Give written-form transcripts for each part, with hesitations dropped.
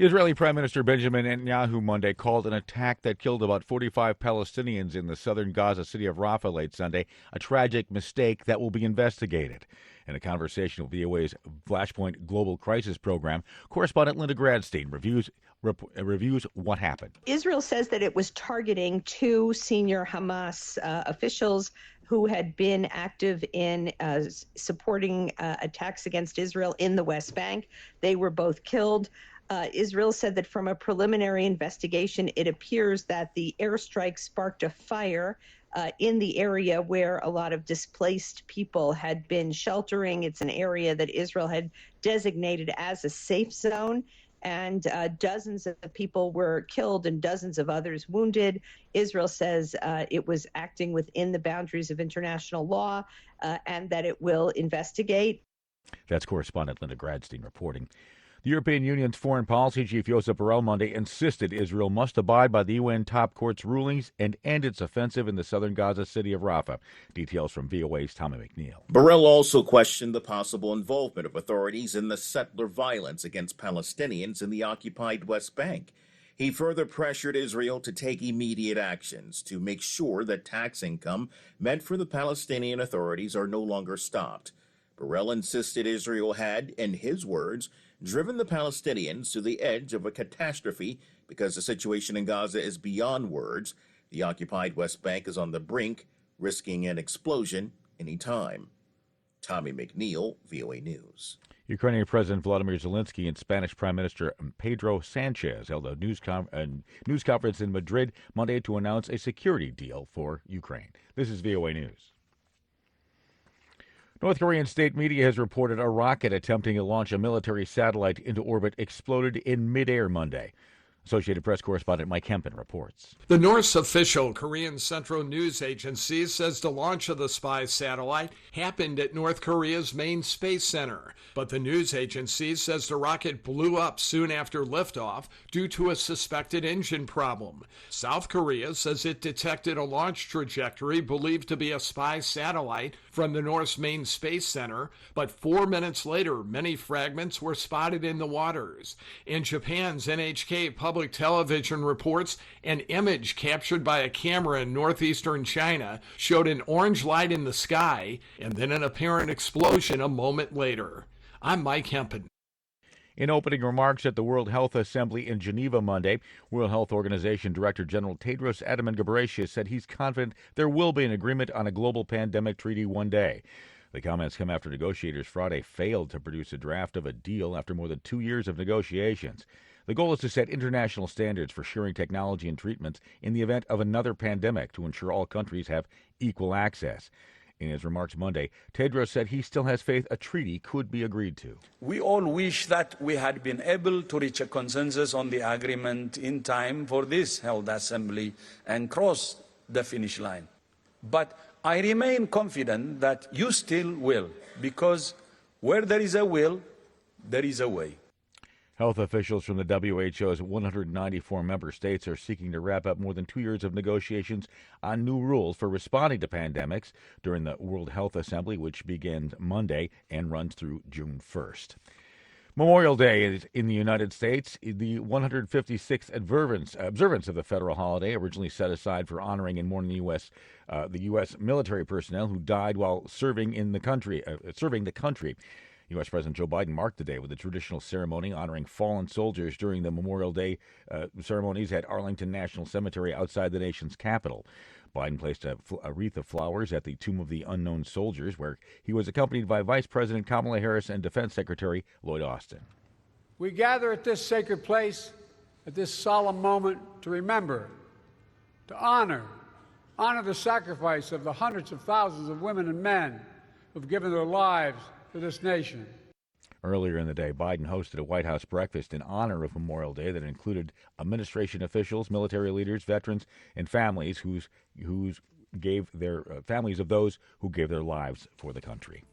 Israeli Prime Minister Benjamin Netanyahu Monday called an attack that killed about 45 Palestinians in the southern Gaza city of Rafah late Sunday a tragic mistake that will be investigated. In a conversation with VOA's Flashpoint Global Crisis Program, correspondent Linda Gradstein reviews what happened. Israel says that it was targeting two senior Hamas officials who had been active in supporting attacks against Israel in the West Bank. They were both killed. Israel said that from a preliminary investigation, it appears that the airstrike sparked a fire in the area where a lot of displaced people had been sheltering. It's an area that Israel had designated as a safe zone, and dozens of people were killed and dozens of others wounded. Israel says it was acting within the boundaries of international law and that it will investigate. That's correspondent Linda Gradstein reporting. The European Union's foreign policy chief Josep Borrell Monday insisted Israel must abide by the UN top court's rulings and end its offensive in the southern Gaza city of Rafah. Details from VOA's Tommy McNeil. Borrell also questioned the possible involvement of authorities in the settler violence against Palestinians in the occupied West Bank. He further pressured Israel to take immediate actions to make sure that tax income meant for the Palestinian authorities are no longer stopped. Borrell insisted Israel had, in his words, driven the Palestinians to the edge of a catastrophe because the situation in Gaza is beyond words. The occupied West Bank is on the brink, risking an explosion any time. Tommy McNeil, VOA News. Ukrainian President Volodymyr Zelensky and Spanish Prime Minister Pedro Sanchez held a news conference in Madrid Monday to announce a security deal for Ukraine. This is VOA News. North Korean state media has reported a rocket attempting to launch a military satellite into orbit exploded in midair Monday. Associated Press correspondent Mike Hempen reports. The North's official Korean Central News Agency says the launch of the spy satellite happened at North Korea's main space center, but the news agency says the rocket blew up soon after liftoff due to a suspected engine problem. South Korea says it detected a launch trajectory believed to be a spy satellite from the North's main space center, but 4 minutes later, many fragments were spotted in the waters. In Japan's NHK Public Television reports an image captured by a camera in northeastern China showed an orange light in the sky and then an apparent explosion a moment later. I'm Mike Hempen. In opening remarks at the World Health Assembly in Geneva Monday, World Health Organization Director General Tedros Adhanom Ghebreyesus said he's confident there will be an agreement on a global pandemic treaty one day. The comments come after negotiators Friday failed to produce a draft of a deal after more than 2 years of negotiations. The goal is to set international standards for sharing technology and treatments in the event of another pandemic to ensure all countries have equal access. In his remarks Monday, Tedros said he still has faith a treaty could be agreed to. We all wish that we had been able to reach a consensus on the agreement in time for this health assembly and cross the finish line. But I remain confident that you still will, because where there is a will, there is a way. Health officials from the WHO's 194 member states are seeking to wrap up more than 2 years of negotiations on new rules for responding to pandemics during the World Health Assembly, which begins Monday and runs through June 1st. Memorial Day is in the United States, the 156th observance of the federal holiday, originally set aside for honoring and mourning the U.S. military personnel who died while serving the country. U.S. President Joe Biden marked the day with a traditional ceremony honoring fallen soldiers during the Memorial Day ceremonies at Arlington National Cemetery outside the nation's capital. Biden placed a wreath of flowers at the Tomb of the Unknown Soldiers, where he was accompanied by Vice President Kamala Harris and Defense Secretary Lloyd Austin. We gather at this sacred place, at this solemn moment, to remember, to honor the sacrifice of the hundreds of thousands of women and men who've given their lives for this nation. Earlier in the day, Biden hosted a White House breakfast in honor of Memorial Day that included administration officials, military leaders, veterans, and families families of those who gave their lives for the country.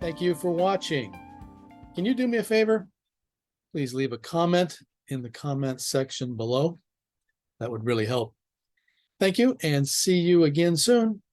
Thank you for watching. Can you do me a favor? Please leave a comment in the comment section below. That would really help. Thank you, and see you again soon.